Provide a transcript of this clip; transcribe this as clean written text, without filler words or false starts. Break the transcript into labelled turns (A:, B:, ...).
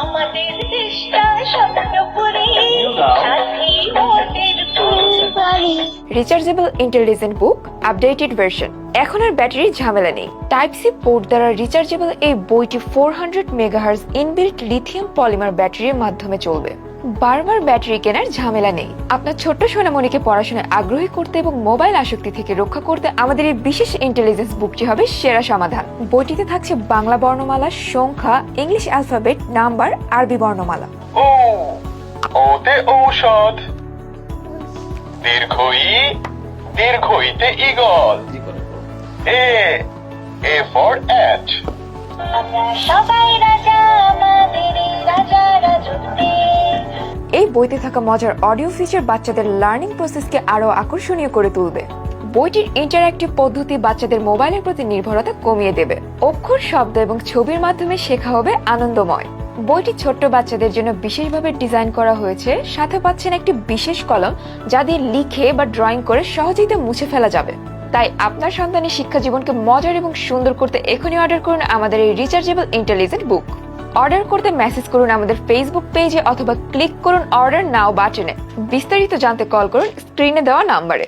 A: আমাদের দেশটা স্বপ্নপুরী, সাথী ওদের ফুলবাড়ি।
B: রিচার্জেবল ইন্টেলিজেন্ট বুক আপডেটেড ভার্সন। এখন আর ব্যাটারির ঝামেলা নেই। টাইপ সি পোর্ট দ্বারা রিচার্জেবল এই বইটি 400 মেগাহার্জ ইনবিল্ট লিথিয়াম পলিমার ব্যাটারির মাধ্যমে চলবে। বারবার ব্যাটারি কেনার ঝামেলা নেই। আপনার ছোট্ট সোনামণিকে পড়াশোনায় আগ্রহী করতে এবং মোবাইল আসক্তি থেকে রক্ষা করতে আমাদের এই বিশেষ ইন্টেলিজেন্স বুকটি হবে সেরা সমাধান। বইটিতে থাকছে বাংলা বর্ণমালা, সংখ্যা, ইংলিশ অ্যালফাবেট, নাম্বার, আরবি বর্ণমালা।
C: ও ওতে ঔষধ, দীর্ঘইতে ঈগল, এ ফর অ্যাট।
A: আমরা সবাই রাজা, আমাদের এই রাজা রাজত্বে।
B: এই বইতে থাকা মজার অডিও ফিচার বাচ্চাদের লার্নিং প্রসেসকে আরো আকর্ষণীয় করে তুলবে। বইটির ইন্টারঅ্যাক্টিভ পদ্ধতি বাচ্চাদের মোবাইলের প্রতি নির্ভরতা কমিয়ে দেবে। অক্ষর, শব্দ এবং ছবির মাধ্যমে শেখা হবে আনন্দময়। বইটি ছোট্ট বাচ্চাদের জন্য বিশেষভাবে ডিজাইন করা হয়েছে। সাথে পাচ্ছেন একটি বিশেষ কলম যা দিয়ে লিখে বা ড্রয়িং করে সহজেই তা মুছে ফেলা যাবে। তাই আপনার সন্তানের শিক্ষা জীবনকে মজার এবং সুন্দর করতে এখনই অর্ডার করুন আমাদের এই রিচার্জেবল ইন্টেলিজেন্ট বুক। অর্ডার করতে মেসেজ করুন আমাদের ফেসবুক পেজে অথবা ক্লিক করুন অর্ডার নাও বাটনে। বিস্তারিত জানতে কল করুন স্ক্রিনে দেওয়া নাম্বারে।